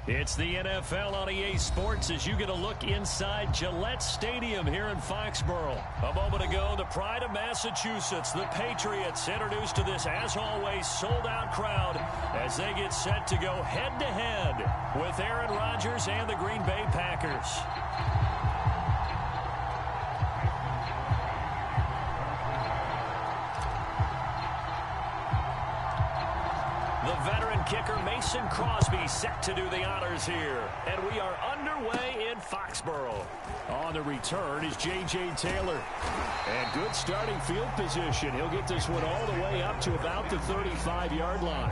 It's the NFL on EA Sports as you get a look inside Gillette Stadium here in Foxborough. A moment ago, the pride of Massachusetts, the Patriots, introduced to this, as always, sold-out crowd as they get set to go head-to-head with Aaron Rodgers and the Green Bay Packers. The veteran kicker Mason Crosby set to do the honors here. And we are underway in Foxborough. On the return is J.J. Taylor. And good starting field position. He'll get this one all the way up to about the 35-yard line.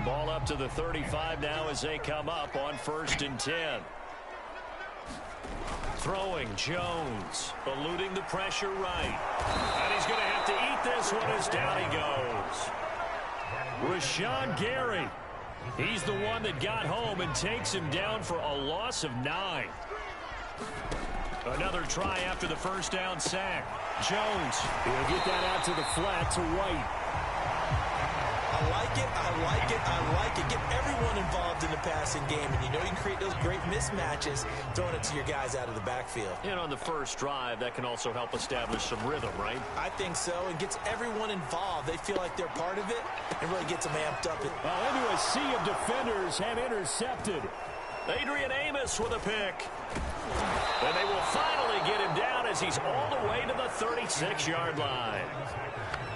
Ball up to the 35 now as they come up on 1st and 10. Throwing Jones, eluding the pressure right. And he's going to have to eat this one as down he goes. Rashawn Gary. He's the one that got home and takes him down for a loss of 9. Another try after the first down sack. Jones, he'll get that out to the flat to White. I like it, I like it, I like it. Get everyone involved in the passing game, and you know you can create those great mismatches throwing it to your guys out of the backfield. And on the first drive, that can also help establish some rhythm, right? I think so. It gets everyone involved. They feel like they're part of it, and really gets them amped up. Well, into a sea of defenders have intercepted. Adrian Amos with a pick. And they will finally get him down as he's all the way to the 36-yard line.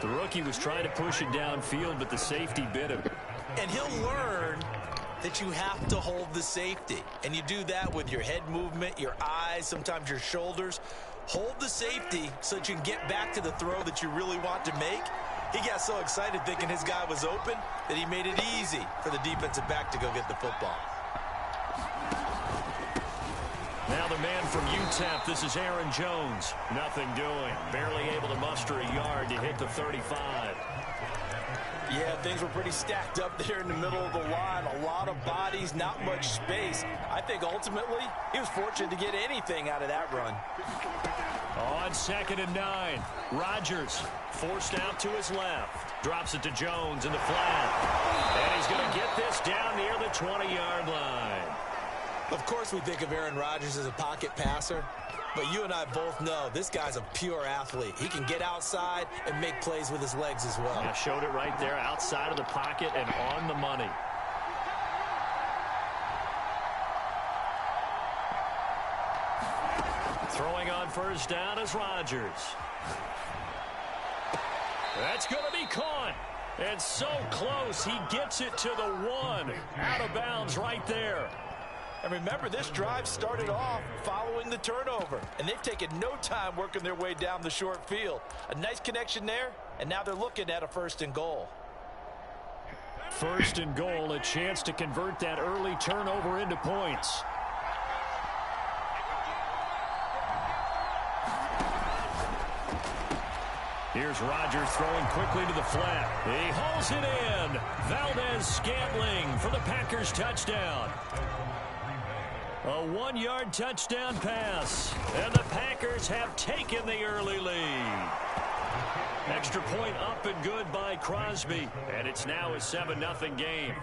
The rookie was trying to push it downfield, but the safety bit him. And he'll learn that you have to hold the safety. And you do that with your head movement, your eyes, sometimes your shoulders. Hold the safety so that you can get back to the throw that you really want to make. He got so excited thinking his guy was open that he made it easy for the defensive back to go get the football. Now the man from UTEP, this is Aaron Jones. Nothing doing. Barely able to muster a yard to hit the 35. Yeah, things were pretty stacked up there in the middle of the line. A lot of bodies, not much space. I think ultimately he was fortunate to get anything out of that run. On 2nd and 9, Rodgers forced out to his left. Drops it to Jones in the flat. And he's going to get this down near the 20-yard line. Of course we think of Aaron Rodgers as a pocket passer, but you and I both know this guy's a pure athlete. He can get outside and make plays with his legs as well. Yeah, showed it right there outside of the pocket and on the money. Throwing on 1st down is Rodgers. That's going to be caught. And so close, he gets it to the 1. Out of bounds right there. And remember, this drive started off following the turnover. And they've taken no time working their way down the short field. A nice connection there, and now they're looking at a 1st and goal. 1st and goal, a chance to convert that early turnover into points. Here's Rodgers throwing quickly to the flat. He hauls it in. Valdez-Scantling for the Packers touchdown. A 1-yard touchdown pass. And the Packers have taken the early lead. Extra point up and good by Crosby. And it's now a 7-0 game.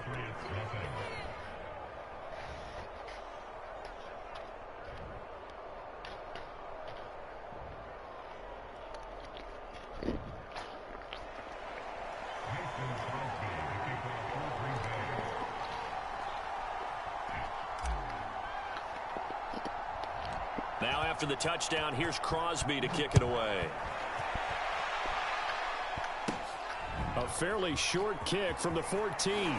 Now after the touchdown, here's Crosby to kick it away. A fairly short kick from the 14. And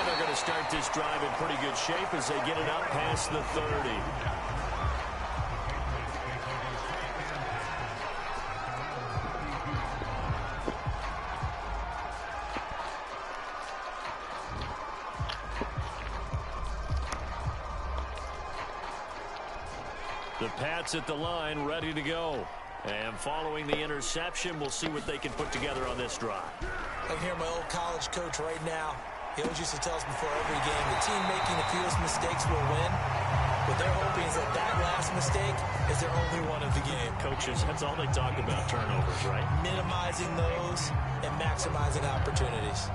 they're going to start this drive in pretty good shape as they get it up past the 30. The Pats at the line, ready to go. And following the interception, we'll see what they can put together on this drive. I can hear my old college coach right now. He always used to tell us before every game, the team making the fewest mistakes will win. What they're hoping is that last mistake is their only one of the game. Coaches, that's all they talk about, turnovers, right? Minimizing those and maximizing opportunities.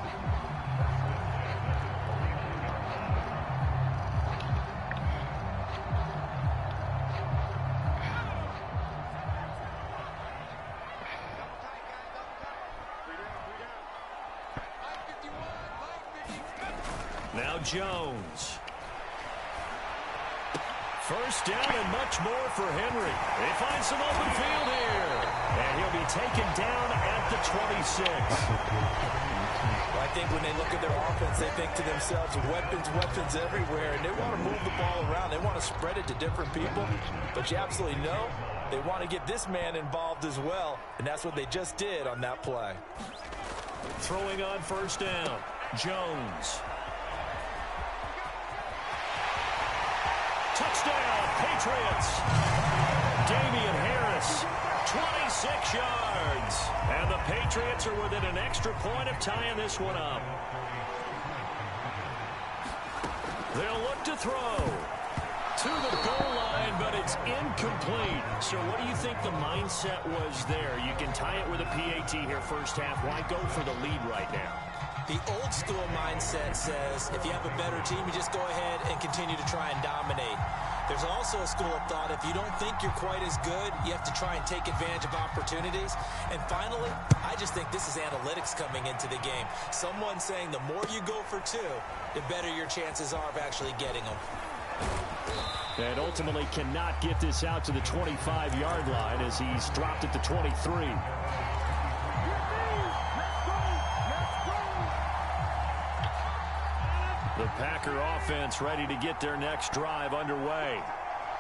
Now Jones. First down and much more for Henry. They find some open field here. And he'll be taken down at the 26. Well, I think when they look at their offense, they think to themselves, weapons everywhere. And they want to move the ball around. They want to spread it to different people. But you absolutely know they want to get this man involved as well. And that's what they just did on that play. Throwing on first down, Jones. Touchdown, Patriots. Damian Harris, 26 yards. And the Patriots are within an extra point of tying this one up. They'll look to throw to the goal line, but it's incomplete. So what do you think the mindset was there? You can tie it with a PAT here first half. Why go for the lead right now? The old school mindset says if you have a better team, you just go ahead and continue to try and dominate. There's also a school of thought, if you don't think you're quite as good, you have to try and take advantage of opportunities. And finally, I just think this is analytics coming into the game. Someone saying the more you go for two, the better your chances are of actually getting them. And ultimately cannot get this out to the 25-yard line as he's dropped at the 23. The Packer offense ready to get their next drive underway.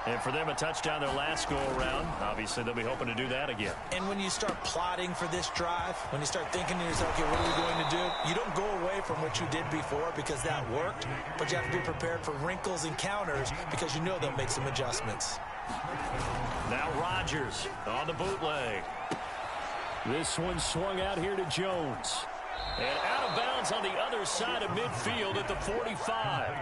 And for them, a touchdown their last go-around. Obviously, they'll be hoping to do that again. And when you start plotting for this drive, when you start thinking to yourself, okay, what are we going to do? You don't go away from what you did before because that worked, but you have to be prepared for wrinkles and counters because you know they'll make some adjustments. Now Rodgers on the bootleg. This one swung out here to Jones. And out of bounds on the other side of midfield at the 45.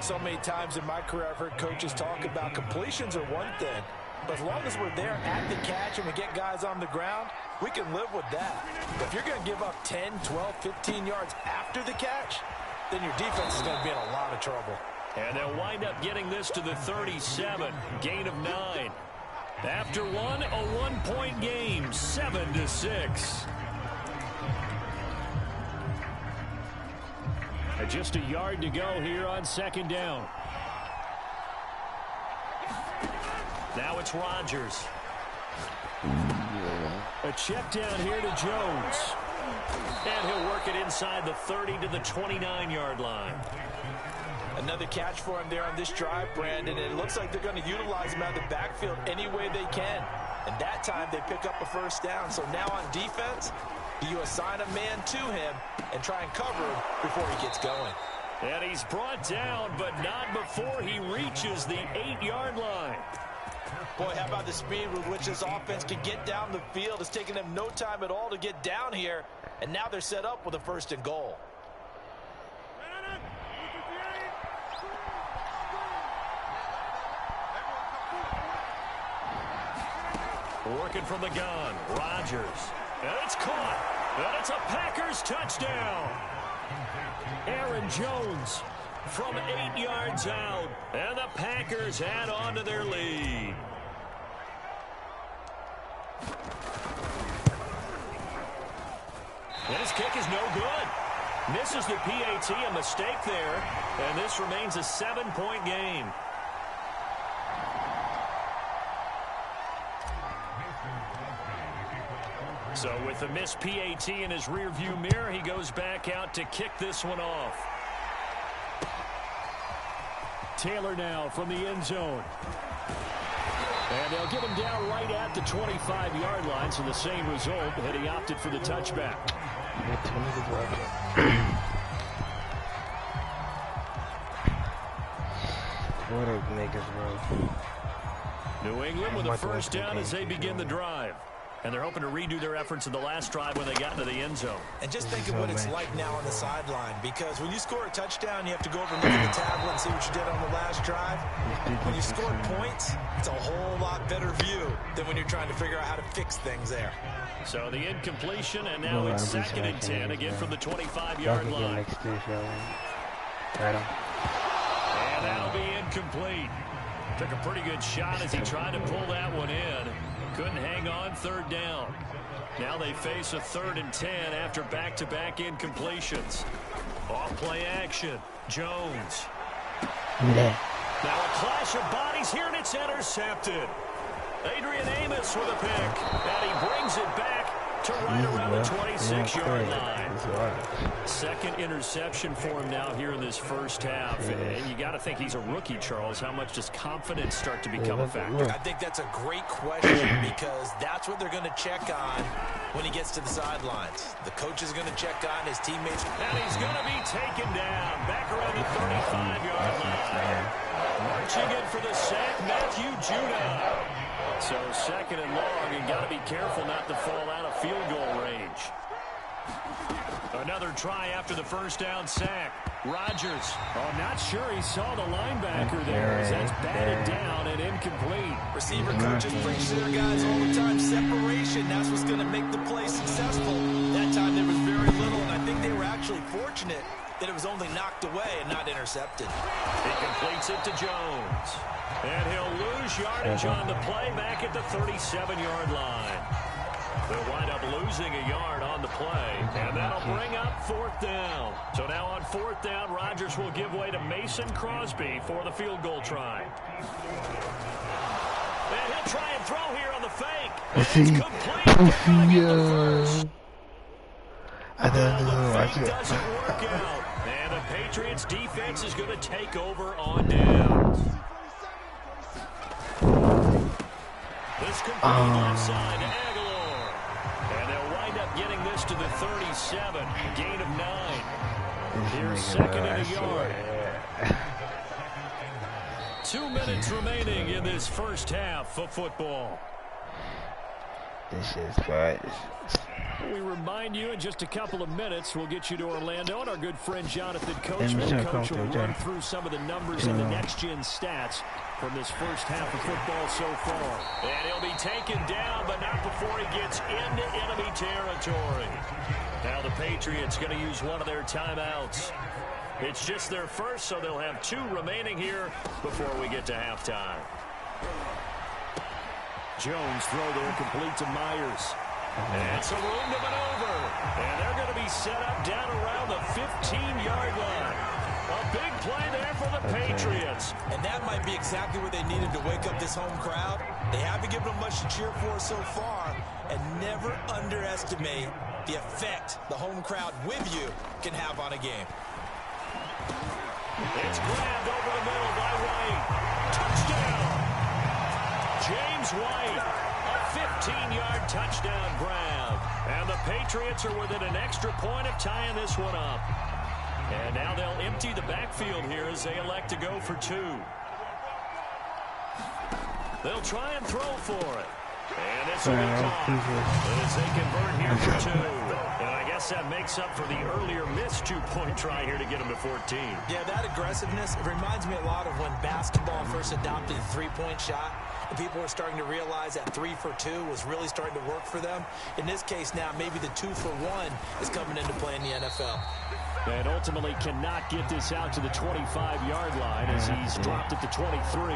So many times in my career, I've heard coaches talk about completions are one thing. But as long as we're there at the catch and we get guys on the ground, we can live with that. But if you're going to give up 10, 12, 15 yards after the catch, then your defense is going to be in a lot of trouble. And they'll wind up getting this to the 37. Gain of 9. After one, a one-point game, 7-6. Just a yard to go here on second down. Now it's Rodgers. A check down here to Jones. And he'll work it inside the 30 to the 29-yard line. Another catch for him there on this drive, Brandon. And it looks like they're going to utilize him out of the backfield any way they can. And that time they pick up a first down. So now on defense, do you assign a man to him and try and cover him before he gets going? And he's brought down, but not before he reaches the 8-yard line. Boy, how about the speed with which this offense can get down the field? It's taken them no time at all to get down here, and now they're set up with a 1st and goal. Working from the gun, Rodgers. And it's caught. And it's a Packers touchdown. Aaron Jones from 8 yards out. And the Packers add on to their lead. And his kick is no good. Misses the PAT, a mistake there. And this remains a 7-point game. So with the missed PAT in his rearview mirror, he goes back out to kick this one off. Taylor now from the end zone. And they'll get him down right at the 25-yard line, so the same result, and he opted for the touchback. What up, niggas, bro? New England with a first down as they begin the drive. And they're hoping to redo their efforts in the last drive when they got into the end zone. And just think of what it's like now on the sideline, because when you score a touchdown, you have to go over and look at the tablet and see what you did on the last drive. When you score points, it's a whole lot better view than when you're trying to figure out how to fix things there. So the incompletion, and now it's 2nd and 10 again from the 25-yard line. And that'll be incomplete. Took a pretty good shot as he tried to pull that one in. Couldn't hang on, 3rd down. Now they face a 3rd and 10 after back-to-back incompletions. Off play action. Jones. Now a clash of bodies here, and it's intercepted. Adrian Amos with a pick, and he brings it back to right around the 26-yard line. 2nd interception for him now here in this first half. And you got to think he's a rookie, Charles. How much does confidence start to become a factor? I think that's a great question, because that's what they're going to check on when he gets to the sidelines. The coach is going to check on his teammates. And he's going to be taken down back around the 35-yard line. Marching in for the sack, Matthew Judah. So 2nd and long, and got to be careful not to fall out of field goal range. Another try after the first down sack. Rodgers. Oh, not sure he saw the linebacker there as that's batted down and incomplete. Receiver coaches preach to their guys all the time. Separation, that's what's going to make the play successful. That time there was very little, and I think they were actually fortunate that it was only knocked away and not intercepted. He completes it to Jones. And he'll lose yardage on the play back at the 37-yard line. They'll wind up losing a yard on the play, and that'll bring up 4th down. So now on 4th down, Rodgers will give way to Mason Crosby for the field goal try. And he'll try and throw here on the fake. And it's complete. The fake doesn't work out. And the Patriots defense is going to take over on downs. This complete left side to Aguilar. And they'll wind up getting this to the 37. Gain of 9. Here's 2nd and a yard. 2 minutes remaining in this first half of football. This is fun. We remind you in just a couple of minutes we'll get you to Orlando, and our good friend Jonathan Coachman. Coach will run through some of the numbers and the next-gen stats from this first half of football so far. And he'll be taken down, but not before he gets into enemy territory. Now the Patriots going to use one of their timeouts. It's just their first, so they'll have 2 remaining here before we get to halftime. Jones throw there complete to Myers. And some room to maneuver. And they're going to be set up down around the 15-yard line. A big play there for the Patriots. And that might be exactly what they needed to wake up this home crowd. They haven't given them much to cheer for so far. And never underestimate the effect the home crowd with you can have on a game. It's grabbed over the middle by White. Touchdown! James White, a 15-yard touchdown grab. And the Patriots are within an extra point of tying this one up. And now they'll empty the backfield here as they elect to go for 2. They'll try and throw for it. And this will be caught as they convert here for 2. And I guess that makes up for the earlier missed 2-point try here to get them to 14. Yeah, that aggressiveness, it reminds me a lot of when basketball first adopted the 3-point shot. And people were starting to realize that 3 for 2 was really starting to work for them. In this case now, maybe the 2 for 1 is coming into play in the NFL. And ultimately cannot get this out to the 25-yard line as he's dropped at the 23.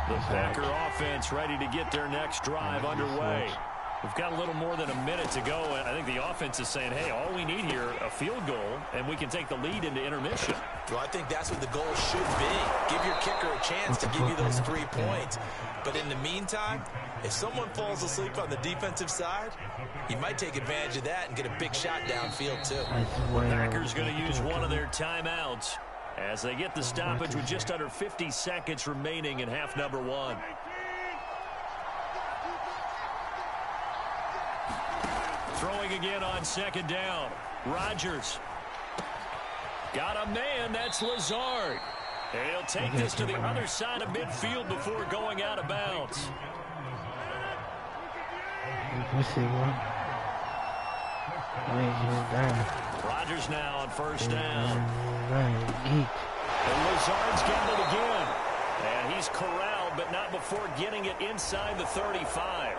The Packer offense ready to get their next drive underway. We've got a little more than a minute to go, and I think the offense is saying, hey, all we need here, a field goal, and we can take the lead into intermission. Well, I think that's what the goal should be. Give your kicker a chance to give you those 3 points. But in the meantime, if someone falls asleep on the defensive side, he might take advantage of that and get a big shot downfield, too. The Packers going to use one of their timeouts as they get the stoppage with just under 50 seconds remaining in half number 1. Throwing again on 2nd down. Rodgers. Got a man, that's Lazard. And he'll take this to the other side of midfield before going out of bounds. Let's see, bro. Rodgers now on first down. Geek. And Lazard's got it again. And he's corralled, but not before getting it inside the 35.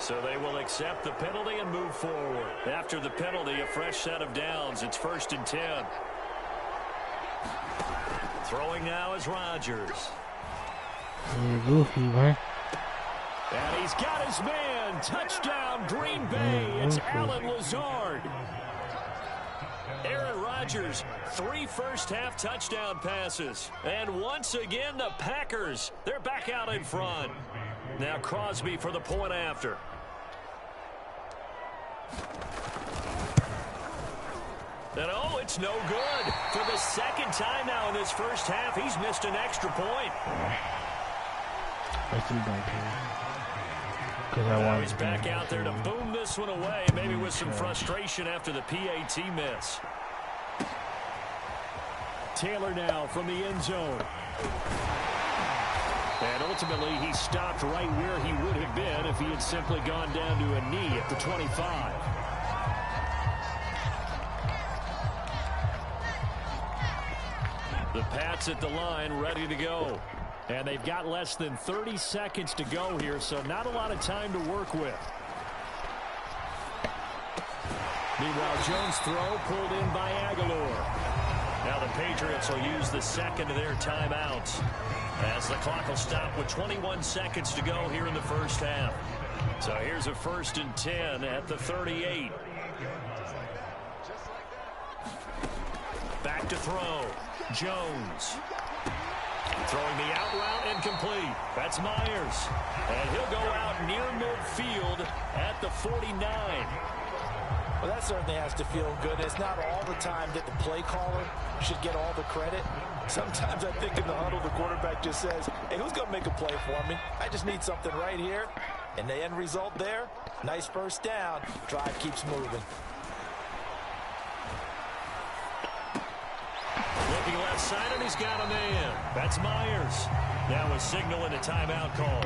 So they will accept the penalty and move forward. After the penalty, a fresh set of downs. It's 1st and 10. Throwing now is Rodgers. Goofy, man. And he's got his man. Touchdown, Green Bay. It's Alan Lazard. Aaron Rodgers, 3 first-half touchdown passes. And once again, the Packers, they're back out in front. Now Crosby for the point after. And oh, it's no good. For the second time now in this first half, he's missed an extra point. Now he's back out there to boom this one away, maybe with some frustration after the PAT miss. Taylor now from the end zone. And ultimately, he stopped right where he would have been if he had simply gone down to a knee at the 25. The Pats at the line, ready to go. And they've got less than 30 seconds to go here, so not a lot of time to work with. Meanwhile, Jones' throw pulled in by Aguilar. Now the Patriots will use the second of their timeouts as the clock will stop with 21 seconds to go here in the first half. So here's a 1st and 10 at the 38. Back to throw. Jones. Throwing the out route incomplete. That's Myers. And he'll go out near midfield at the 49. Well, that certainly has to feel good. It's not all the time that the play caller should get all the credit. Sometimes I think in the huddle, the quarterback just says, hey, who's going to make a play for me? I just need something right here. And the end result there, nice first down. Drive keeps moving. Looking left side, and he's got a man. That's Myers. Now a signal and a timeout call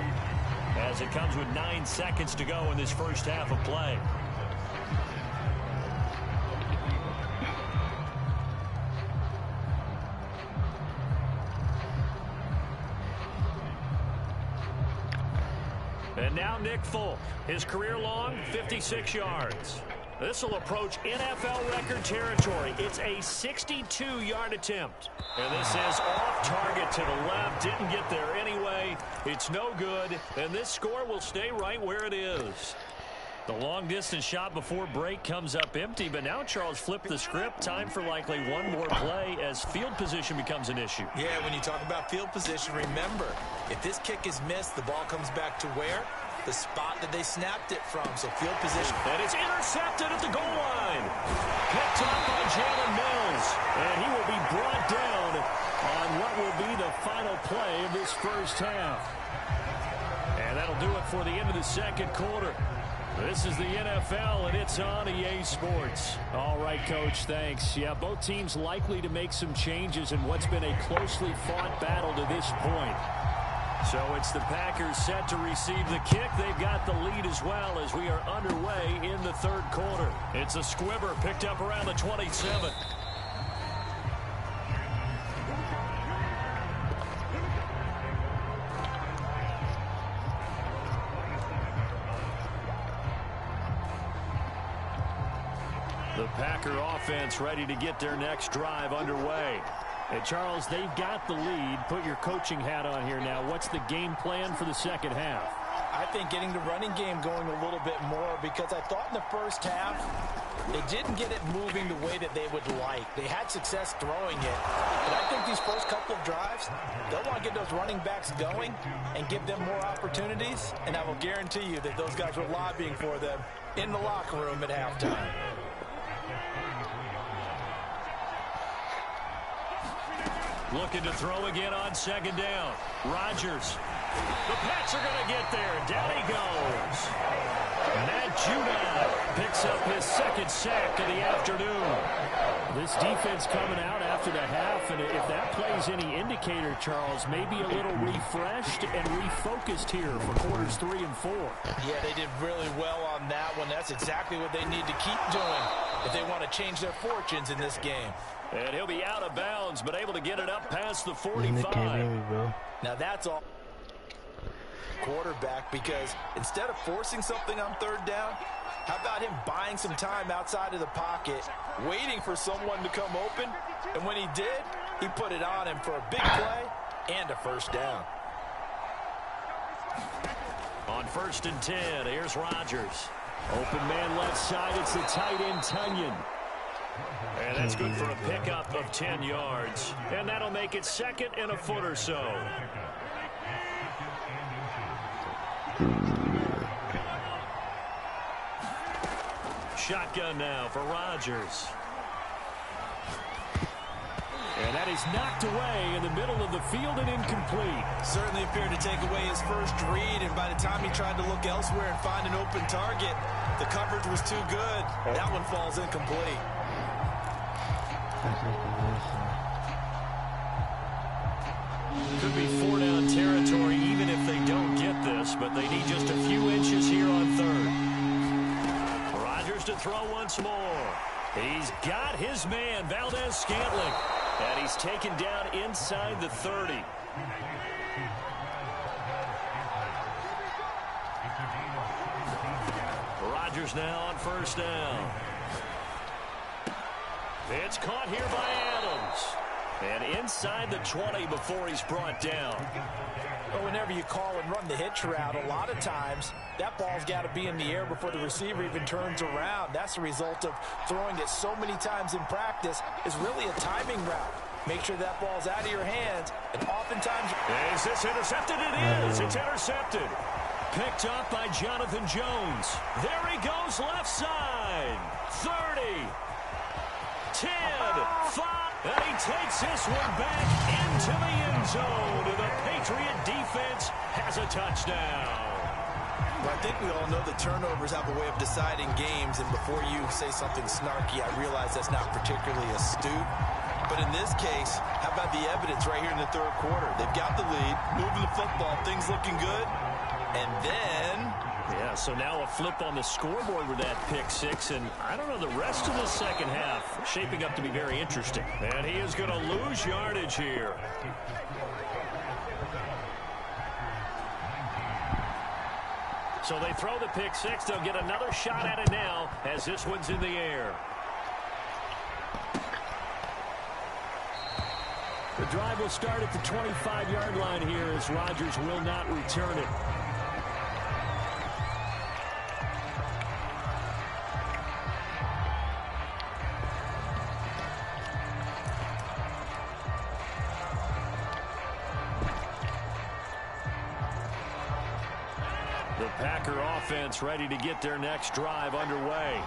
as it comes with 9 seconds to go in this first half of play. And now Nick Folk, his career-long 56 yards. This will approach NFL record territory. It's a 62-yard attempt. And this is off target to the left. Didn't get there anyway. It's no good. And this score will stay right where it is. The long-distance shot before break comes up empty. But now Charles flipped the script. Time for likely one more play as field position becomes an issue. Yeah, when you talk about field position, remember, if this kick is missed, the ball comes back to where? The spot that they snapped it from. So field position. And it's intercepted at the goal line. Picked up by Jalen Mills. And he will be brought down on what will be the final play of this first half. And that'll do it for the end of the second quarter. This is the NFL, and it's on EA Sports. All right, Coach, thanks. Yeah, both teams likely to make some changes in what's been a closely fought battle to this point. So it's the Packers set to receive the kick. They've got the lead as well as we are underway in the third quarter. It's a squibber picked up around the 27. The Packer offense ready to get their next drive underway. And Charles, they've got the lead. Put your coaching hat on here now. What's the game plan for the second half? I think getting the running game going a little bit more, because I thought in the first half they didn't get it moving the way that they would like. They had success throwing it. But I think these first couple of drives, they'll want to get those running backs going and give them more opportunities. And I will guarantee you that those guys were lobbying for them in the locker room at halftime. Looking to throw again on second down. Rodgers. The Pats are going to get there. Down he goes. Matt Judon picks up his second sack of the afternoon. This defense coming out after the half, and if that plays any indicator, Charles, maybe a little refreshed and refocused here for quarters 3 and 4. Yeah, they did really well on that one. That's exactly what they need to keep doing if they want to change their fortunes in this game. And he'll be out of bounds, but able to get it up past the 45. Now that's all quarterback, because instead of forcing something on third down, how about him buying some time outside of the pocket, waiting for someone to come open, and when he did, he put it on him for a big play and a first down. On 1st and 10, here's Rodgers. Open man left side, it's the tight end Tunyon. And that's good for a pickup of 10 yards. And that'll make it 2nd and a foot or so. Shotgun now for Rodgers. And that is knocked away in the middle of the field and incomplete. Certainly appeared to take away his first read, and by the time he tried to look elsewhere and find an open target, the coverage was too good. That one falls incomplete. Could be 4-down territory even if they don't get this, but they need just a few inches here on 3rd. Rodgers to throw once more. He's got his man, Valdez-Scantling, and he's taken down inside the 30. Rodgers now on 1st down. It's caught here by Adams. And inside the 20 before he's brought down. But whenever you call and run the hitch route, a lot of times that ball's got to be in the air before the receiver even turns around. That's the result of throwing it so many times in practice. Is really a timing route. Make sure that ball's out of your hands, and oftentimes... Is this intercepted? It is. It's intercepted. Picked up by Jonathan Jones. There he goes left side. 30. 10. 5. And he takes this one back into the end zone. And the Patriot defense has a touchdown. Well, I think we all know that turnovers have a way of deciding games. And before you say something snarky, I realize that's not particularly astute. But in this case, how about the evidence right here in the 3rd quarter? They've got the lead, moving the football, things looking good. And then... Yeah, so now a flip on the scoreboard with that pick 6, and I don't know, the rest of the 2nd half shaping up to be very interesting. And he is going to lose yardage here. So they throw the pick 6. They'll get another shot at it now as this one's in the air. The drive will start at the 25-yard line here as Rodgers will not return it. The Packer offense ready to get their next drive underway.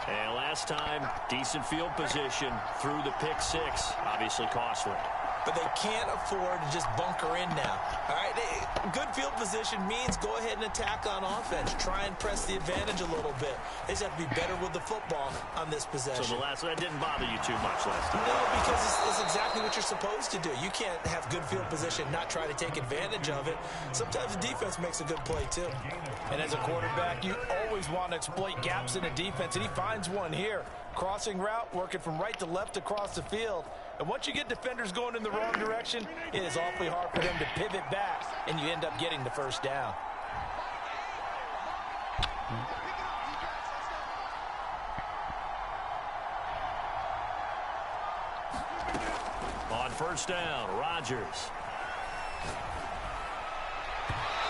And last time, decent field position through the pick 6. Obviously costly. But they can't afford to just bunker in now. All right, good field position means go ahead and attack on offense. Try and press the advantage a little bit. They just have to be better with the football on this possession. So that didn't bother you too much last time? No, because it's exactly what you're supposed to do. You can't have good field position, not try to take advantage of it. Sometimes the defense makes a good play, too. And as a quarterback, you always want to exploit gaps in the defense, and he finds one here. Crossing route, working from right to left across the field. And once you get defenders going in the wrong direction, it is awfully hard for them to pivot back, and you end up getting the first down. On 1st down, Rodgers.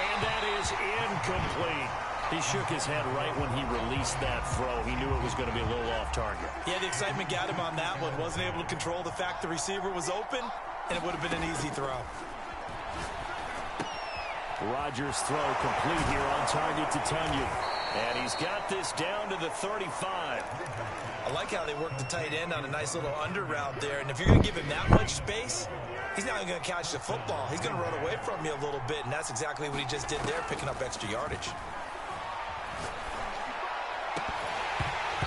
And that is incomplete. He shook his head right when he released that throw. He knew it was going to be a little off target. Yeah, the excitement got him on that one. Wasn't able to control the fact the receiver was open, and it would have been an easy throw. Rodgers' throw complete here on target to Tunyon. And he's got this down to the 35. I like how they worked the tight end on a nice little under route there. And if you're going to give him that much space, he's not even going to catch the football. He's going to run away from you a little bit, and that's exactly what he just did there, picking up extra yardage.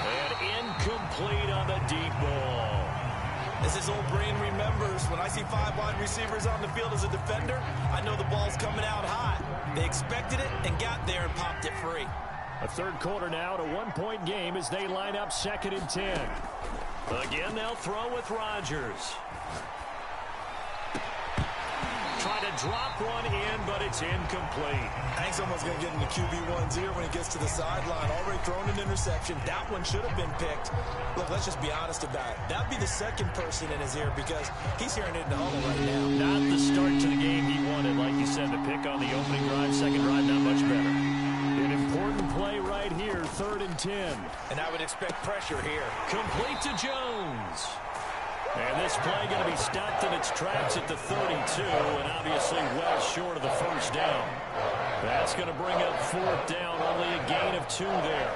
And incomplete on the deep ball. As his old brain remembers, when I see 5 wide receivers on the field as a defender, I know the ball's coming out hot. They expected it and got there and popped it free. A third quarter now to 1-point game as they line up 2nd and 10. Again, they'll throw with Rodgers. Trying to drop one in, but it's incomplete. I think someone's going to get in the QB1's ear when he gets to the sideline. Already thrown an interception. That one should have been picked. Look, let's just be honest about it. That would be the second person in his ear because he's hearing it in the huddle right now. Not the start to the game he wanted. Like you said, the pick on the opening drive, second drive, not much better. An important play right here, 3rd and 10. And I would expect pressure here. Complete to Jones. And this play going to be stopped in its tracks at the 32, and obviously well short of the first down. That's going to bring up 4th down, only a gain of 2 there.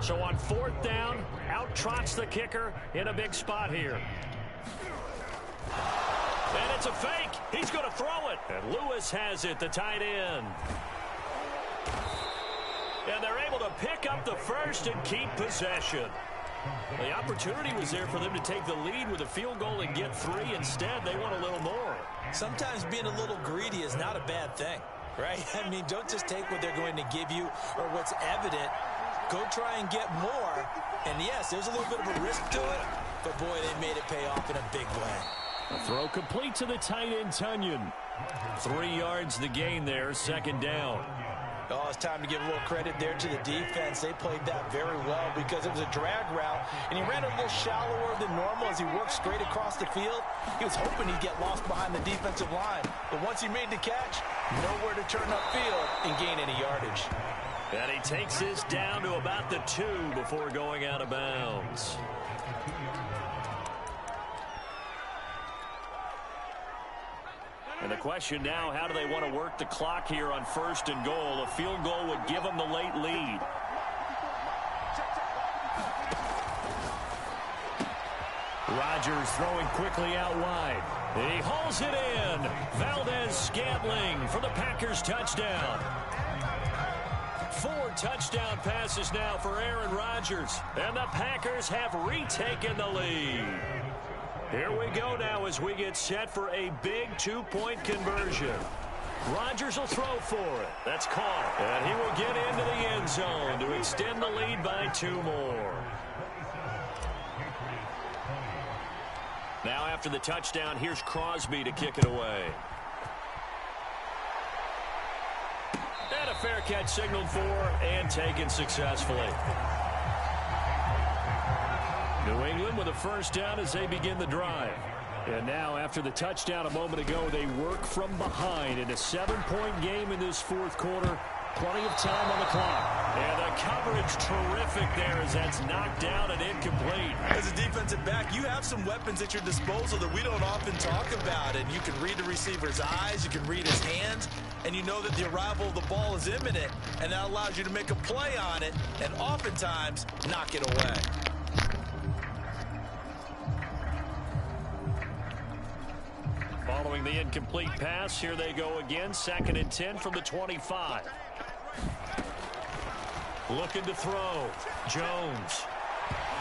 So on 4th down, out trots the kicker in a big spot here. And it's a fake. He's going to throw it. And Lewis has it, the tight end. And they're able to pick up the first and keep possession. The opportunity was there for them to take the lead with a field goal and get 3. Instead, they want a little more. Sometimes being a little greedy is not a bad thing, right? I mean, don't just take what they're going to give you or what's evident. Go try and get more. And yes, there's a little bit of a risk to it, but boy, they made it pay off in a big way. A throw complete to the tight end, Tunyon. 3 yards the gain there, 2nd down. Oh, it's time to give a little credit there to the defense. They played that very well because it was a drag route, and he ran a little shallower than normal as he worked straight across the field. He was hoping he'd get lost behind the defensive line, but once he made the catch, nowhere to turn upfield and gain any yardage. And he takes this down to about the 2 before going out of bounds. And the question now, how do they want to work the clock here on 1st and goal? A field goal would give them the late lead. Rodgers throwing quickly out wide. He hauls it in. Valdez-Scantling for the Packers touchdown. 4 touchdown passes now for Aaron Rodgers. And the Packers have retaken the lead. Here we go now as we get set for a big 2-point conversion. Rodgers will throw for it. That's caught. And he will get into the end zone to extend the lead by 2 more. Now after the touchdown, here's Crosby to kick it away. And a fair catch signaled for and taken successfully. New England with a 1st down as they begin the drive. And now after the touchdown a moment ago, they work from behind in a 7-point game in this 4th quarter. Plenty of time on the clock. And the coverage terrific there as that's knocked down and incomplete. As a defensive back, you have some weapons at your disposal that we don't often talk about. And you can read the receiver's eyes, you can read his hands, and you know that the arrival of the ball is imminent. And that allows you to make a play on it and oftentimes knock it away. Following the incomplete pass, here they go again. 2nd and 10 from the 25. Looking to throw. Jones.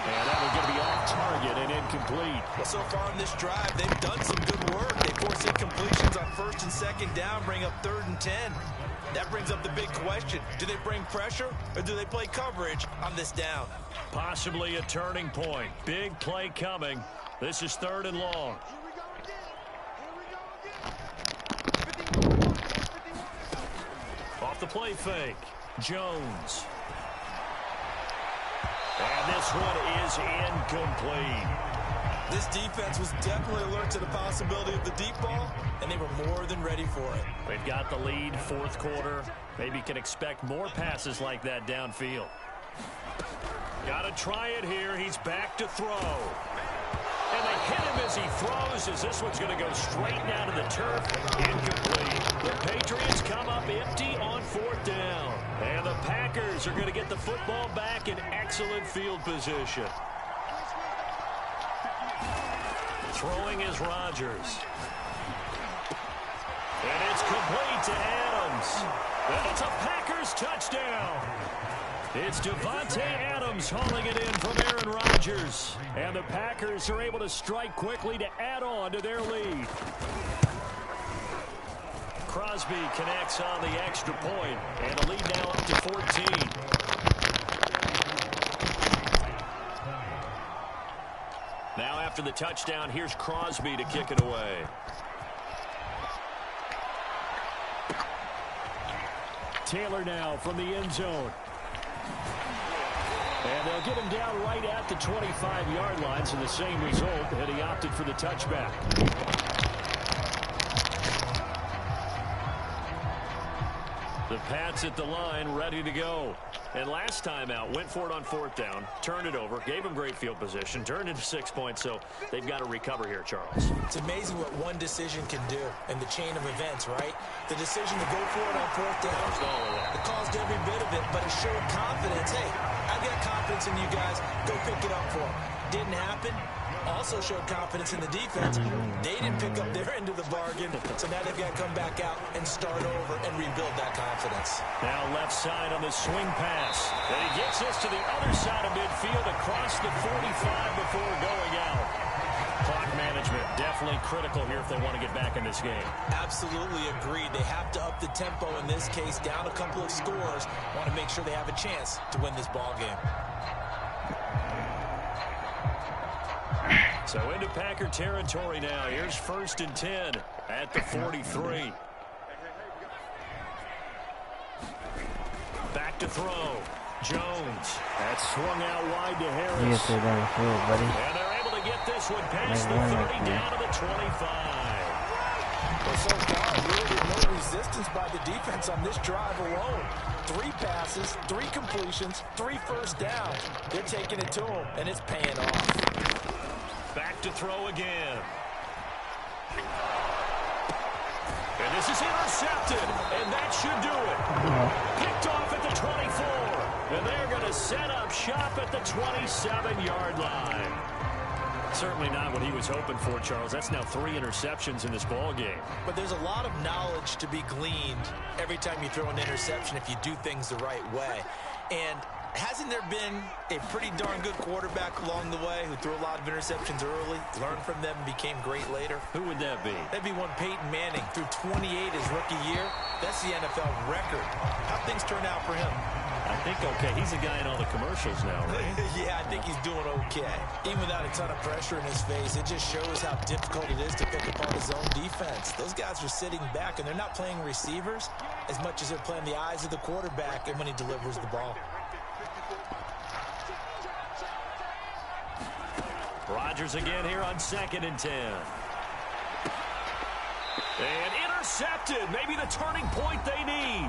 And that will be off target and incomplete. Well, so far in this drive, they've done some good work. They force incompletions on 1st and 2nd down, bring up 3rd and 10. That brings up the big question. Do they bring pressure or do they play coverage on this down? Possibly a turning point. Big play coming. This is 3rd and long. Off the play fake. Jones. And this one is incomplete. This defense was definitely alert to the possibility of the deep ball, and they were more than ready for it. They've got the lead, 4th quarter. Maybe can expect more passes like that downfield. Got to try it here. He's back to throw. And they hit him as he throws, as this one's going to go straight down to the turf. Incomplete. The Patriots come up empty on 4th down. And the Packers are going to get the football back in excellent field position. Throwing is Rodgers. And it's complete. to Adams. And it's a Packers touchdown. It's Devontae Adams hauling it in from Aaron Rodgers. And the Packers are able to strike quickly to add on to their lead. Crosby connects on the extra point, and the lead now up to 14. Now after the touchdown, here's Crosby to kick it away. Taylor now from the end zone. And they'll get him down right at the 25-yard line, so the same result, and he opted for the touchback. The Pats at the line, ready to go. And last time out, went for it on fourth down, turned it over, gave him great field position, turned into 6 points, so they've got to recover here, Charles. It's amazing what one decision can do in the chain of events, right? The decision to go for it on fourth down, it caused every bit of it, but it showed confidence. Hey, I've got confidence in you guys. Go pick it up for them. Didn't happen. Also showed confidence in the defense. They didn't pick up their end of the bargain, so now they've got to come back out and start over and rebuild that confidence. Now left side on the swing pass. And he gets us to the other side of midfield across the 45 before going out. Clock management definitely critical here if they want to get back in this game. Absolutely agreed. They have to up the tempo in this case, down a couple of scores. Want to make sure they have a chance to win this ball game. So into Packer territory now. Here's 1st and 10 at the 43. Back to throw. Jones. That's swung out wide to Harris. You get down the field, buddy. And they're able to get this one past the 30 down to the 25. Well, so far, really no resistance by the defense on this drive alone. 3 passes, 3 completions, 3 first downs. They're taking it to them, and it's paying off. Back to throw again. And this is intercepted, and that should do it. Picked off at the 24, and they're going to set up shop at the 27-yard line. Certainly not what he was hoping for, Charles. That's now 3 interceptions in this ball game. But there's a lot of knowledge to be gleaned every time you throw an interception if you do things the right way. And hasn't there been a pretty darn good quarterback along the way who threw a lot of interceptions early, learned from them, and became great later? Who would that be? That'd be one Peyton Manning. Threw 28 his rookie year. That's the NFL record. How'd things turn out for him? I think okay. He's a guy in all the commercials now, right? Yeah, I think he's doing okay. Even without a ton of pressure in his face, it just shows how difficult it is to pick apart his own defense. Those guys are sitting back, and they're not playing receivers as much as they're playing the eyes of the quarterback and when he delivers the ball. Rodgers again here on 2nd and 10. And intercepted. Maybe the turning point they need.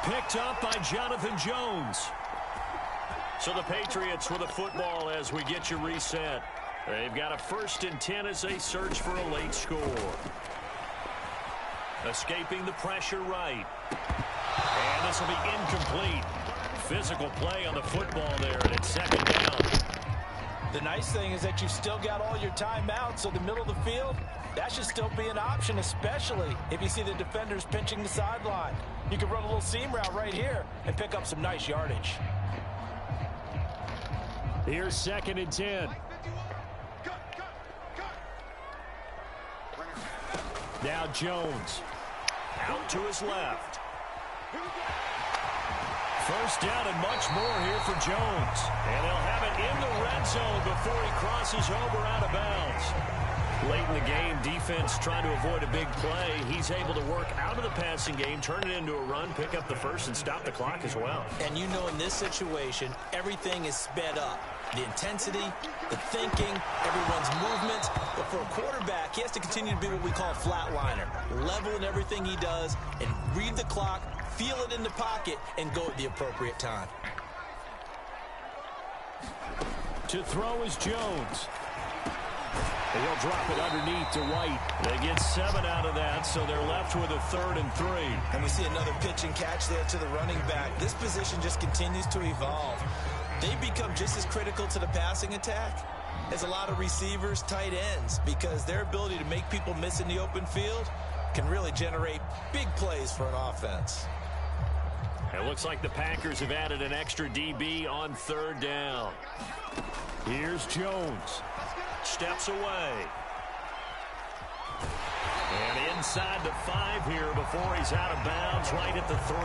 Picked up by Jonathan Jones. So the Patriots with a football as we get you reset. They've got a 1st and 10 as they search for a late score. Escaping the pressure right. And this will be incomplete. Physical play on the football there, and it's 2nd down. The nice thing is that you've still got all your timeouts, so the middle of the field, that should still be an option, especially if you see the defenders pinching the sideline. You can run a little seam route right here and pick up some nice yardage. Here's 2nd and 10. Now Jones. Out to his left. 1st down and much more here for Jones. And they'll have it in the red zone before he crosses over out of bounds. Late in the game, defense trying to avoid a big play. He's able to work out of the passing game, turn it into a run, pick up the first, and stop the clock as well. And you know in this situation, everything is sped up. The intensity, the thinking, everyone's movements. But for a quarterback, he has to continue to be what we call a flatliner. Level in everything he does and read the clock, feel it in the pocket, and go at the appropriate time. To throw is Jones. And he'll drop it underneath to White. They get 7 out of that, so they're left with a 3rd and 3. And we see another pitch and catch there to the running back. This position just continues to evolve. They become just as critical to the passing attack as a lot of receivers, tight ends, because their ability to make people miss in the open field can really generate big plays for an offense. It looks like the Packers have added an extra DB on third down. Here's Jones. Steps away. And inside the 5 here before he's out of bounds right at the 3.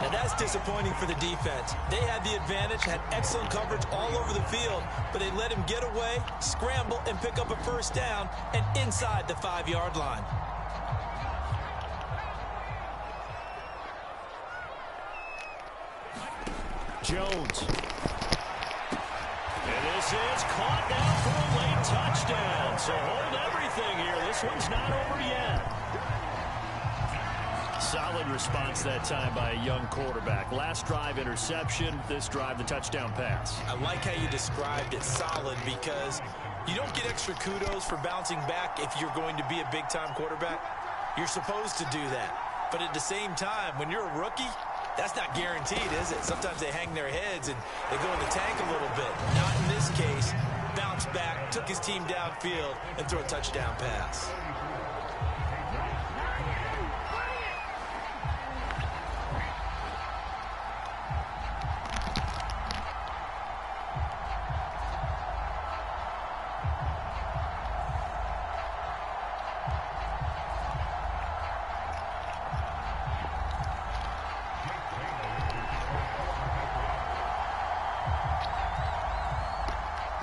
And that's disappointing for the defense. They had the advantage, had excellent coverage all over the field, but they let him get away, scramble, and pick up a first down, and inside the 5-yard line. Jones. And this is caught now for a late touchdown. So hold everything here. This one's not over yet. Solid response that time by a young quarterback. Last drive, interception. This drive, the touchdown pass. I like how you described it, solid, because you don't get extra kudos for bouncing back if you're going to be a big-time quarterback. You're supposed to do that. But at the same time, when you're a rookie, that's not guaranteed, is it? Sometimes they hang their heads and they go in the tank a little bit. Not in this case. Bounced back, took his team downfield, and threw a touchdown pass.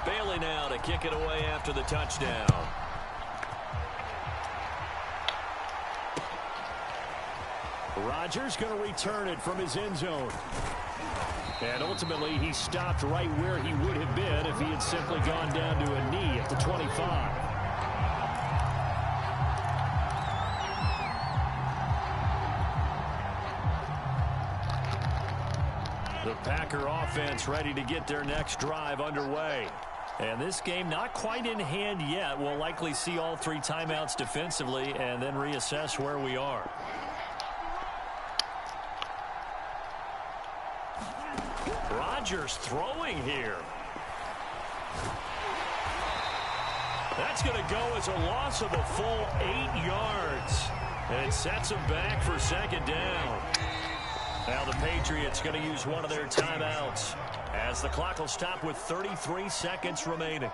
Bailey now to kick it away after the touchdown. Rodgers going to return it from his end zone. And ultimately, he stopped right where he would have been if he had simply gone down to a knee at the 25. The Packer offense ready to get their next drive underway. And this game not quite in hand yet. We'll likely see all 3 timeouts defensively and then reassess where we are. Rodgers throwing here. That's going to go as a loss of a full 8 yards. And it sets him back for second down. Now the Patriots going to use one of their timeouts as the clock will stop with 33 seconds remaining.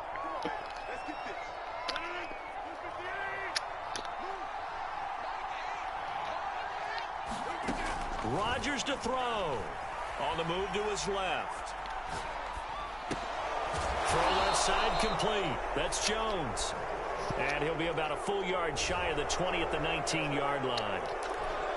Rodgers to throw. On the move to his left. Throw left side complete. That's Jones. And he'll be about a full yard shy of the 20 at the 19-yard line.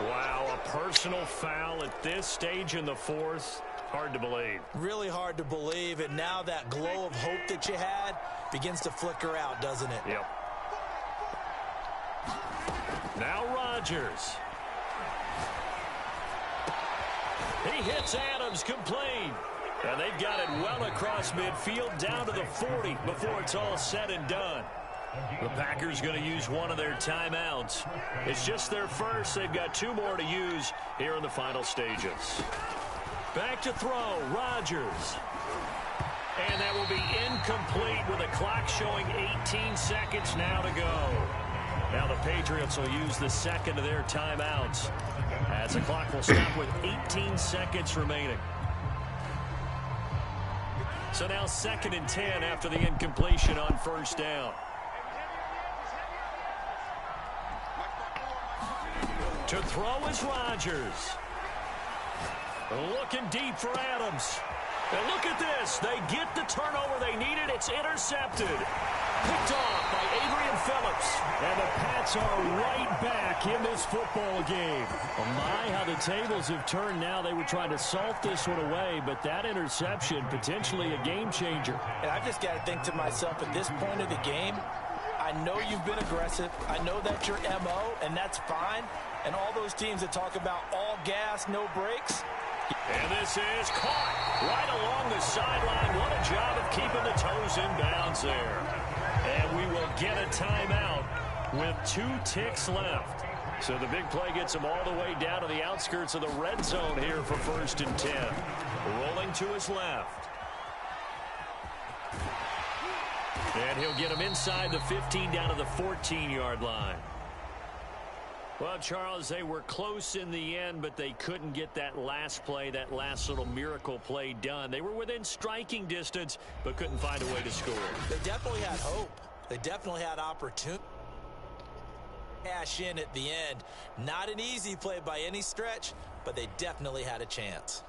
Wow, a personal foul at this stage in the 4th. Hard to believe. Really hard to believe, and now that glow of hope that you had begins to flicker out, doesn't it? Yep. Now Rodgers. He hits Adams complete. And they've got it well across midfield down to the 40 before it's all said and done. The Packers going to use one of their timeouts. It's just their first. They've got 2 more to use here in the final stages. Back to throw, Rodgers. And that will be incomplete with the clock showing 18 seconds now to go. Now the Patriots will use the second of their timeouts as the clock will stop with 18 seconds remaining. So now 2nd and 10 after the incompletion on first down. To throw is Rodgers. Looking deep for Adams. And look at this. They get the turnover they needed. It's intercepted. Picked off by Adrian Phillips. And the Pats are right back in this football game. Oh my, how the tables have turned now. They were trying to salt this one away, but that interception, potentially a game changer. And I've just got to think to myself, at this point of the game, I know you've been aggressive. I know that's your MO, and that's fine. And all those teams that talk about all gas, no brakes. And this is caught right along the sideline. What a job of keeping the toes in bounds there. And we will get a timeout with 2 ticks left. So the big play gets him all the way down to the outskirts of the red zone here for 1st and 10. Rolling to his left. And he'll get him inside the 15 down to the 14-yard line. Well, Charles, they were close in the end, but they couldn't get that last play, that last little miracle play done. They were within striking distance, but couldn't find a way to score. They definitely had hope. They definitely had opportunity. Cash in at the end. Not an easy play by any stretch, but they definitely had a chance.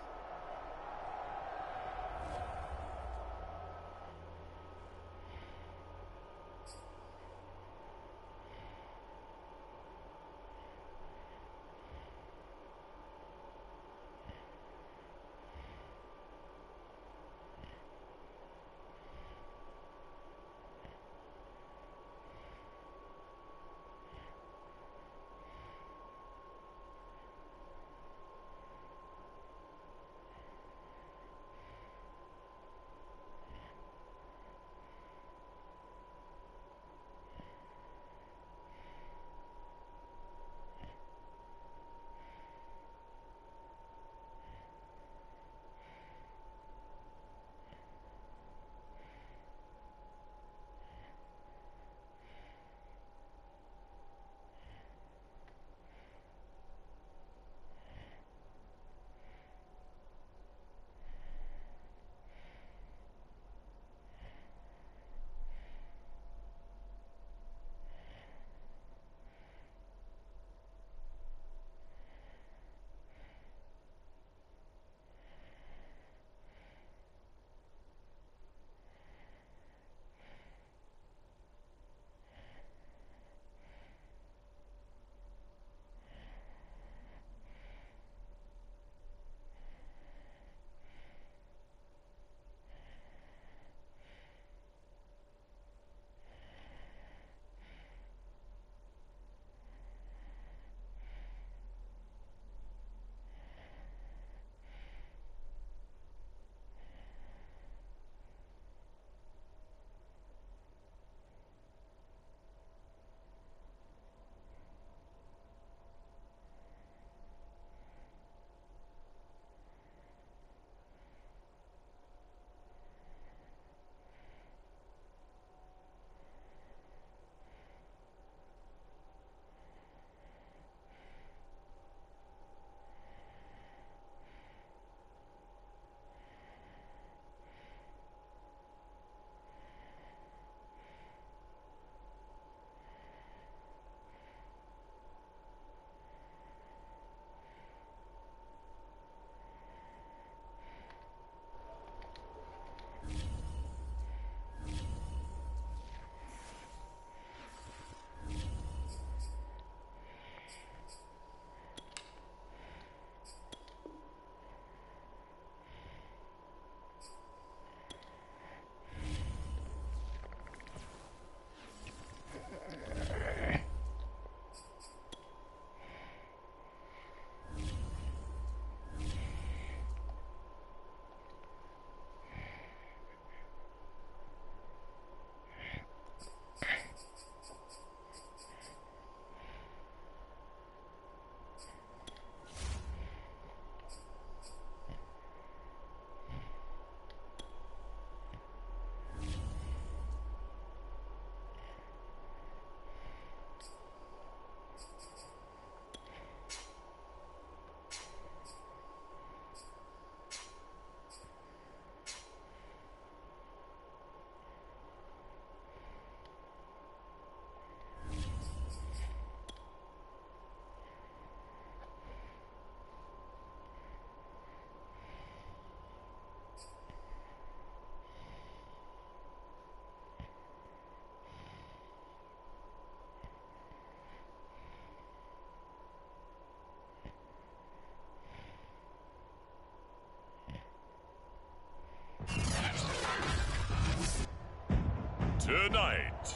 Tonight,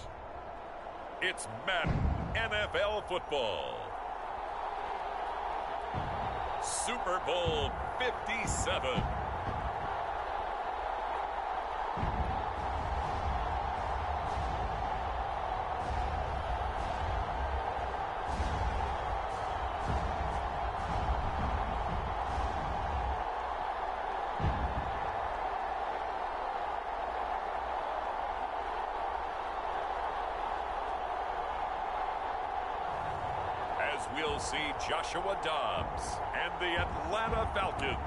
it's Madden NFL football. Super Bowl 57. we'll see Joshua Dobbs and the Atlanta Falcons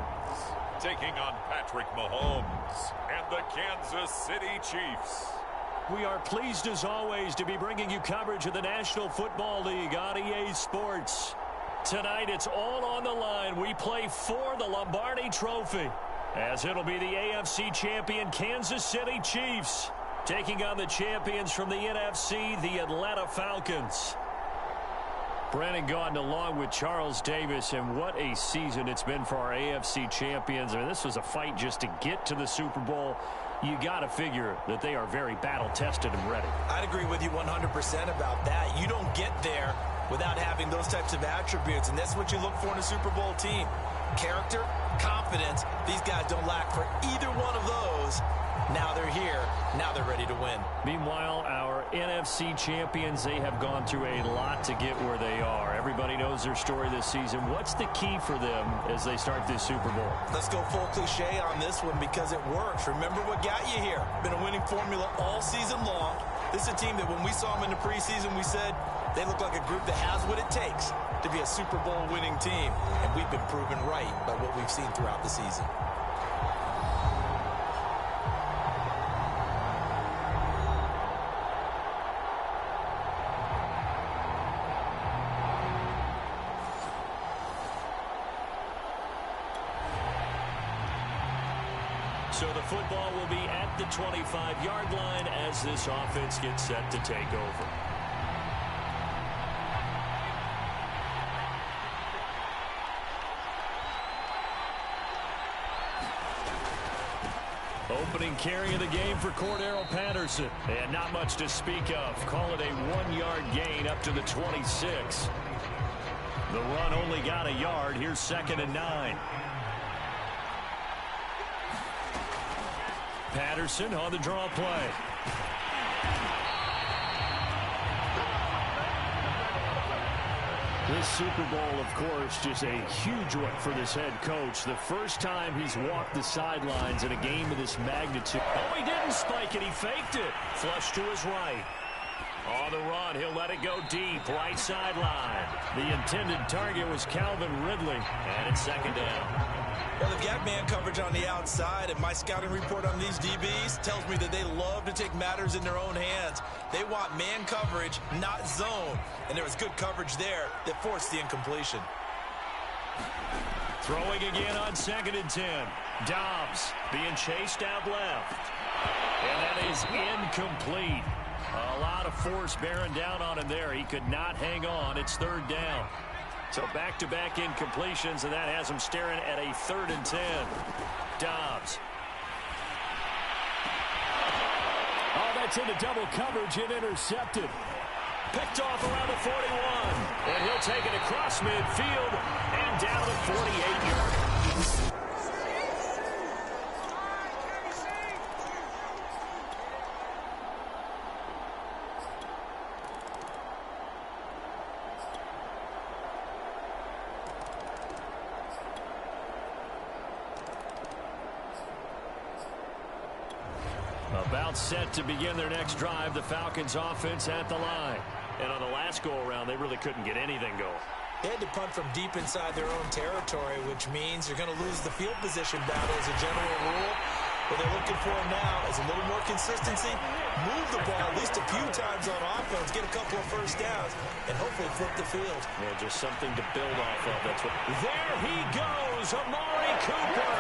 taking on Patrick Mahomes and the Kansas City Chiefs. We are pleased as always to be bringing you coverage of the National Football League on EA Sports. Tonight it's all on the line. We play for the Lombardi Trophy, as it'll be the AFC champion Kansas City Chiefs taking on the champions from the NFC, the Atlanta Falcons. Brandon Gaudin along with Charles Davis, and what a season it's been for our AFC champions. I mean, this was a fight just to get to the Super Bowl. You got to figure that they are very battle-tested and ready. I'd agree with you 100% about that. You don't get there without having those types of attributes, and that's what you look for in a Super Bowl team. Character, confidence. These guys don't lack for either one of those. Now they're here. Now they're ready to win. Meanwhile, our NFC champions, they have gone through a lot to get where they are. Everybody knows their story this season. What's the key for them as they start this Super Bowl? Let's go full cliche on this one because it works. Remember what got you here. Been a winning formula all season long. This is a team that when we saw them in the preseason, we said they look like a group that has what it takes to be a Super Bowl winning team. And we've been proven right by what we've seen throughout the season. So the football will be at the 25-yard line as this offense gets set to take over. Opening carry of the game for Cordero Patterson. And not much to speak of. Call it a 1-yard gain up to the 26. The run only got a yard. Here's 2nd and 9. Patterson on the draw play. This Super Bowl, of course, just a huge one for this head coach. The first time he's walked the sidelines in a game of this magnitude. Oh, he didn't spike it. He faked it. Flush to his right. On the run, he'll let it go deep, right sideline. The intended target was Calvin Ridley, and it's 2nd down. Well, they've got man coverage on the outside, and my scouting report on these DBs tells me that they love to take matters in their own hands. They want man coverage, not zone. And there was good coverage there that forced the incompletion. Throwing again on 2nd and 10. Dobbs being chased out left. And that is incomplete. A lot of force bearing down on him there. He could not hang on. It's 3rd down. So back-to-back incompletions, and that has him staring at a 3rd and 10. Dobbs. Oh, that's into double coverage and intercepted. Picked off around the 41. And he'll take it across midfield and down the 48-yard. About set to begin their next drive, the Falcons offense at the line. And on the last go-around, they really couldn't get anything going. They had to punt from deep inside their own territory, which means you're going to lose the field position battle as a general rule. What they're looking for now is a little more consistency, move the ball at least a few times on offense, get a couple of first downs, and hopefully flip the field. Yeah, just something to build off of. That's what. There he goes, Amari Cooper.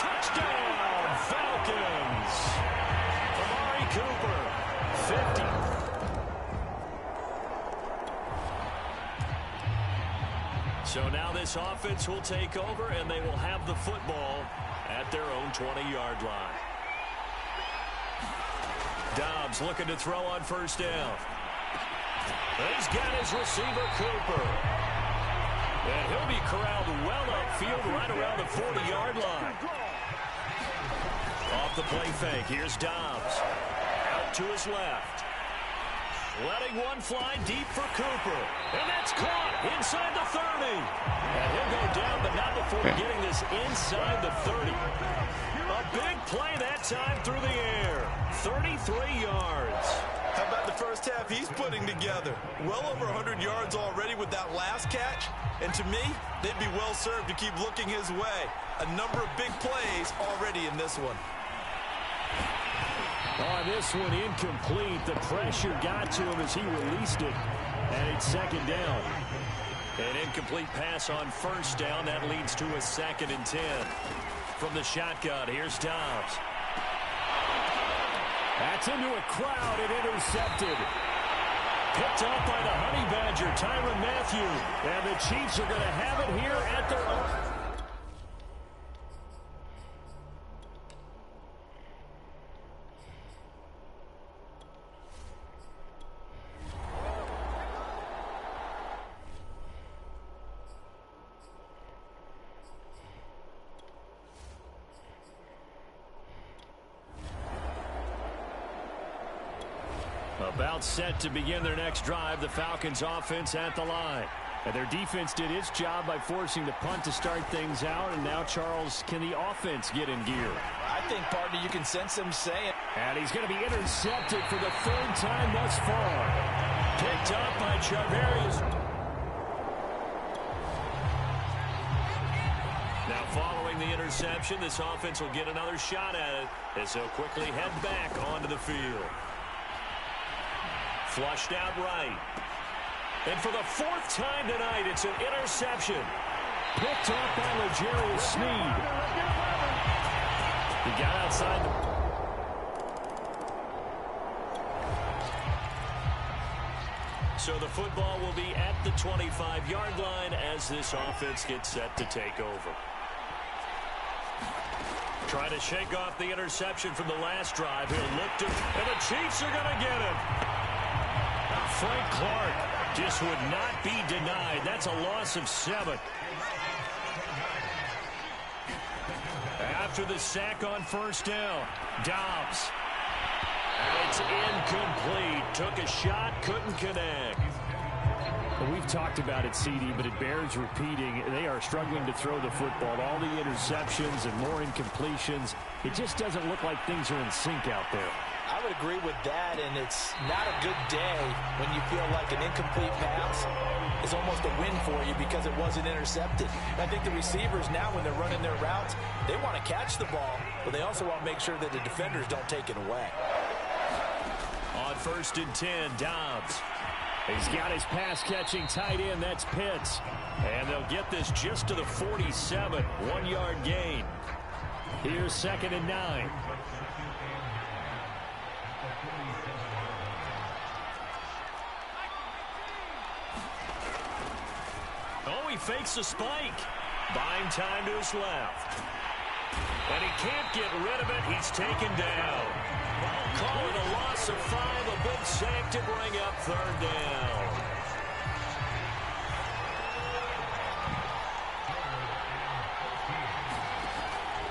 Touchdown, Falcons. Amari Cooper, 50. So now this offense will take over, and they will have the football at their own 20-yard line. Dobbs looking to throw on 1st down. He's got his receiver, Cooper. And he'll be corralled well upfield right around the 40-yard line. Off the play fake, here's Dobbs. Out to his left. Letting one fly deep for Cooper. And that's caught inside the 30. And he'll go down, but not before getting this inside the 30. A big play that time through the air. 33 yards. How about the first half he's putting together? Well over 100 yards already with that last catch. And to me, they'd be well served to keep looking his way. A number of big plays already in this one. On this one, incomplete. The pressure got to him as he released it. And it's second down. An incomplete pass on first down. That leads to a 2nd and 10. From the shotgun, here's Dobbs. That's into a crowd and intercepted. Picked up by the Honey Badger, Tyrann Mathieu. And the Chiefs are going to have it here at their own. About set to begin their next drive, the Falcons offense at the line. And their defense did its job by forcing the punt to start things out. And now, Charles, can the offense get in gear? I think, partner, you can sense him saying. And he's going to be intercepted for the 3rd time thus far. Picked up by Charvarius. Now, following the interception, this offense will get another shot at it as they'll quickly head back onto the field. Flushed out right. And for the 4th time tonight, it's an interception. Picked up by L'Jarius Sneed. He got outside So the football will be at the 25-yard line as this offense gets set to take over. Trying to shake off the interception from the last drive. He'll look to, and the Chiefs are going to get him. Frank Clark just would not be denied. That's a loss of 7. After the sack on first down, Dobbs. And it's incomplete. Took a shot, couldn't connect. Well, we've talked about it, CD, but it bears repeating. They are struggling to throw the football. All the interceptions and more incompletions. It just doesn't look like things are in sync out there. I would agree with that, and it's not a good day when you feel like an incomplete pass is almost a win for you because it wasn't intercepted. And I think the receivers now, when they're running their routes, they want to catch the ball, but they also want to make sure that the defenders don't take it away. On 1st and 10, Dobbs. He's got his pass-catching tight end. That's Pitts. And they'll get this just to the 47. 1-yard gain. Here's 2nd and 9. Oh, he fakes a spike. Buying time to his left. And he can't get rid of it. He's taken down. Call it a loss of 5. A big sack to bring up 3rd down.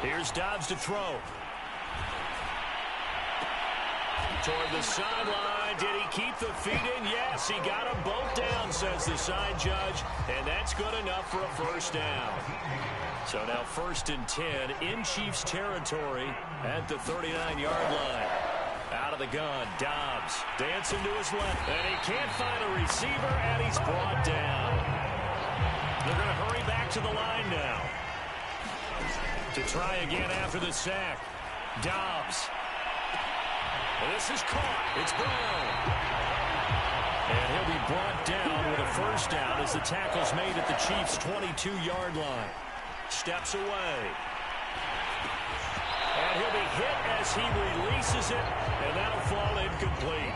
Here's Dobbs to throw. Toward the sideline. Did he keep the feet in? Yes, he got them both down, says the side judge. And that's good enough for a 1st down. So now 1st and 10 in Chiefs territory at the 39-yard line. Out of the gun, Dobbs dancing to his left. And he can't find a receiver, and he's brought down. They're going to hurry back to the line now. To try again after the sack. Dobbs. And this is caught. It's Brown. And he'll be brought down with a 1st down as the tackle's made at the Chiefs' 22-yard line. Steps away. And he'll be hit as he releases it, and that'll fall incomplete.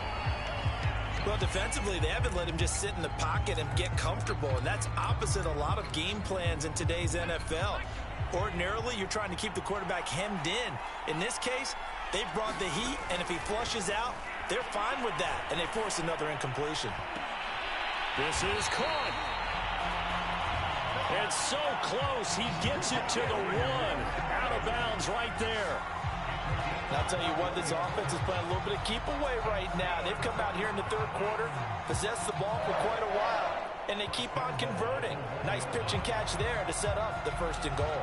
Well, defensively, they haven't let him just sit in the pocket and get comfortable, and that's opposite a lot of game plans in today's NFL. Ordinarily, you're trying to keep the quarterback hemmed in. In this case, they brought the heat, and if he flushes out, they're fine with that, and they force another incompletion. This is caught. And so close, he gets it to the 1. Out of bounds right there. And I'll tell you what, this offense is playing a little bit of keep away right now. They've come out here in the 3rd quarter, possessed the ball for quite a while, and they keep on converting. Nice pitch and catch there to set up the 1st and goal.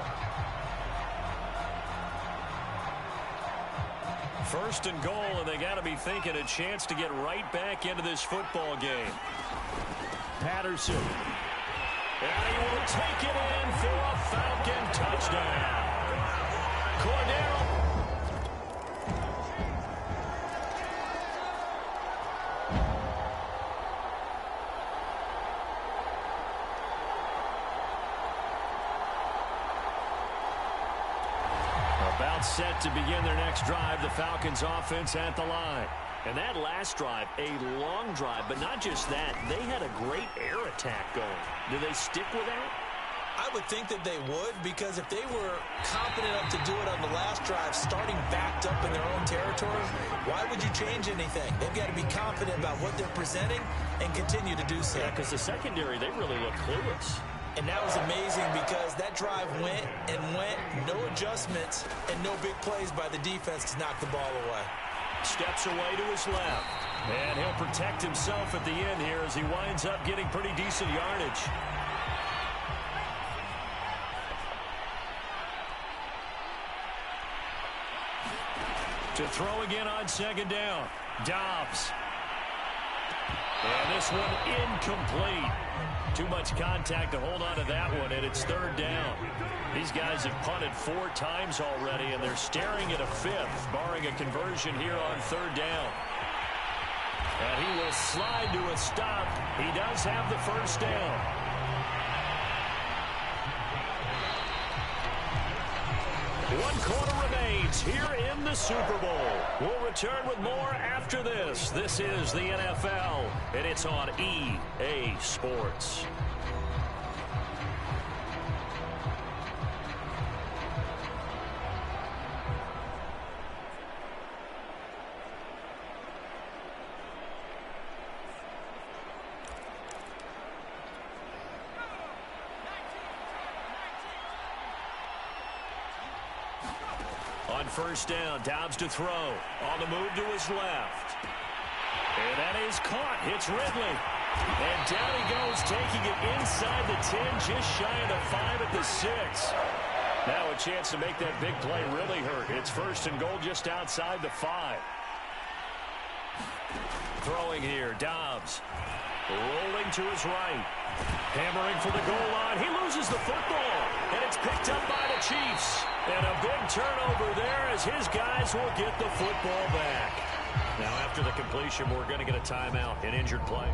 First and goal, and they got to be thinking a chance to get right back into this football game. Patterson. And he will take it in for a Falcon touchdown. Cordero. About set to begin their next drive, the Falcons offense at the line. And that last drive, a long drive, but not just that. They had a great air attack going. Do they stick with that? I would think that they would, because if they were confident enough to do it on the last drive, starting backed up in their own territory, why would you change anything? They've got to be confident about what they're presenting and continue to do so. Yeah, because the secondary, they really look clueless. And that was amazing because that drive went and went, no adjustments, and no big plays by the defense to knock the ball away. Steps away to his left. And he'll protect himself at the end here as he winds up getting pretty decent yardage. To throw again on second down. Dobbs. And this one incomplete. Too much contact to hold on to that one, and it's third down. These guys have punted 4 times already, and they're staring at a 5th, barring a conversion here on third down. And he will slide to a stop. He does have the first down. One quarter remains here in the Super Bowl. We'll return with more after this. This is the NFL, and it's on EA Sports. On first down, Dobbs to throw. On the move to his left. And that is caught. Hits Ridley. And down he goes, taking it inside the 10, just shy of the 5 at the 6. Now a chance to make that big play really hurt. It's first and goal just outside the 5. Throwing here, Dobbs. Rolling to his right. Hammering for the goal line. He loses the football. And it's picked up by the Chiefs. And a big turnover there as his guys will get the football back. Now after the completion, we're going to get a timeout, an injured play.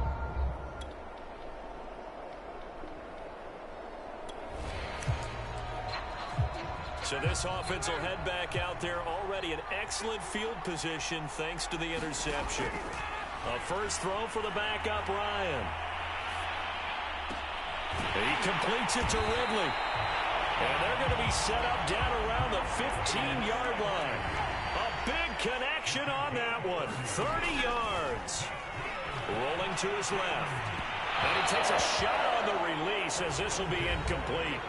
So this offense will head back out there, already in excellent field position thanks to the interception. A first throw for the backup, Ryan. He completes it to Ridley. And they're going to be set up down around the 15-yard line. A big connection on that one. 30 yards. Rolling to his left. And he takes a shot on the release as this will be incomplete.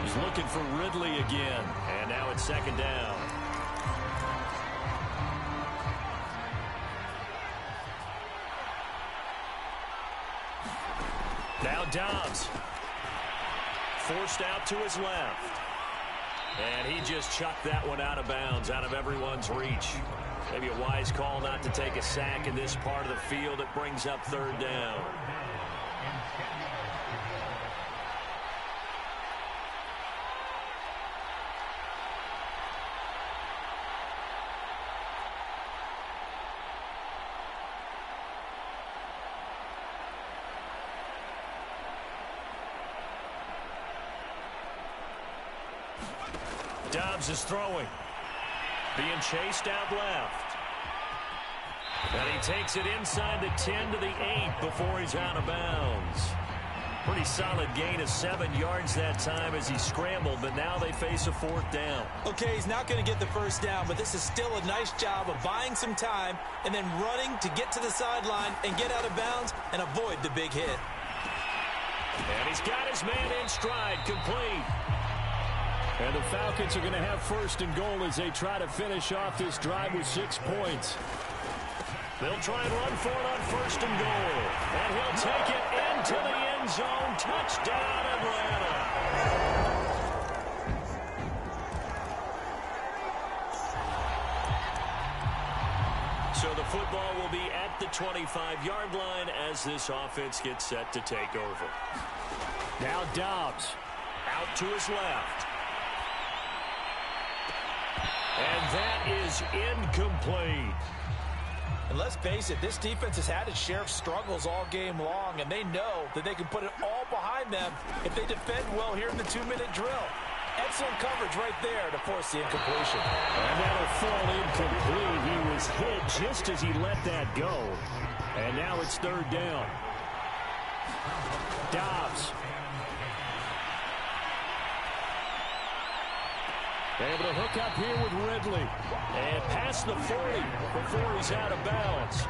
He's looking for Ridley again. And now it's second down. Now Dobbs. Forced out to his left. And he just chucked that one out of bounds, out of everyone's reach. Maybe a wise call not to take a sack in this part of the field. It brings up third down. Dobbs is throwing. Being chased out left. And he takes it inside the 10 to the 8 before he's out of bounds. Pretty solid gain of 7 yards that time as he scrambled, but now they face a fourth down. Okay, he's not going to get the first down, but this is still a nice job of buying some time and then running to get to the sideline and get out of bounds and avoid the big hit. And he's got his man in stride, complete. And the Falcons are going to have first and goal as they try to finish off this drive with 6 points. They'll try and run for it on first and goal. And he'll take it into the end zone. Touchdown, Atlanta. the 25-yard line as this offense gets set to take over. Now Dobbs out to his left. And that is incomplete. And let's face it, this defense has had its share of struggles all game long, and they know that they can put it all behind them if they defend well here in the 2-minute drill. Excellent coverage right there to force the incompletion. And that'll fall incomplete. He was hit just as he let that go. And now it's third down. Dobbs. Able to hook up here with Ridley. And past the 40 before he's out of bounds.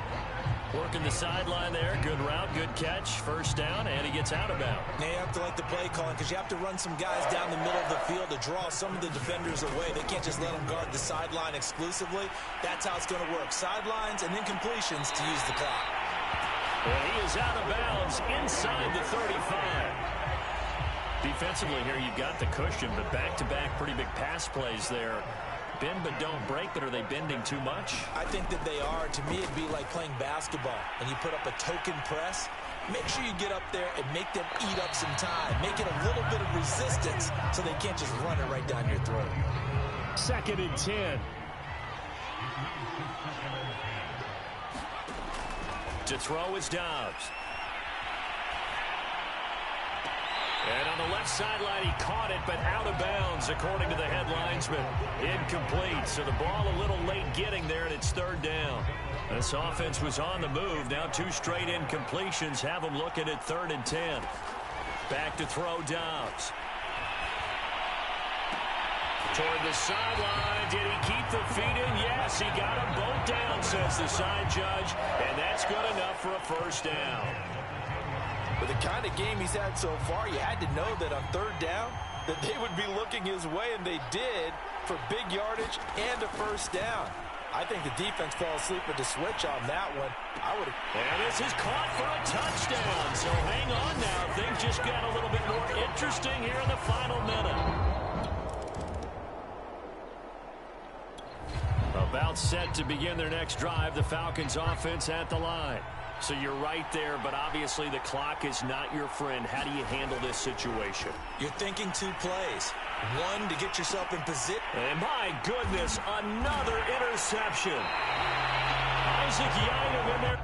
Working the sideline there. Good route, good catch. First down, and he gets out of bounds. Now you have to like the play calling because you have to run some guys down the middle of the field to draw some of the defenders away. They can't just let them guard the sideline exclusively. That's how it's going to work. Sidelines and then completions to use the clock. And he is out of bounds inside the 35. Defensively here, you've got the cushion, but back-to-back pretty big pass plays there. Bend but don't break, but are they bending too much? I think that they are. To me, it'd be like playing basketball, and you put up a token press. Make sure you get up there and make them eat up some time. Make it a little bit of resistance so they can't just run it right down your throat. 2nd and 10. To throw is Dobbs. And on the left sideline, he caught it, but out of bounds, according to the head linesman. Incomplete, so the ball a little late getting there, and it's third down. This offense was on the move. Now 2 straight incompletions have them looking at 3rd and 10. Back to throw Dobbs. Toward the sideline. Did he keep the feet in? Yes, he got them both down, says the side judge, and that's good enough for a first down. With the kind of game he's had so far, you had to know that on 3rd down that they would be looking his way, and they did, for big yardage and a first down. I think the defense fell asleep with the switch on that one. And this is caught for a touchdown. So hang on now. Things just got a little bit more interesting here in the final minute. About set to begin their next drive. The Falcons offense at the line. So you're right there, but obviously the clock is not your friend. How do you handle this situation? You're thinking 2 plays. One, to get yourself in position. And my goodness, another interception. Isaac Yianum in there.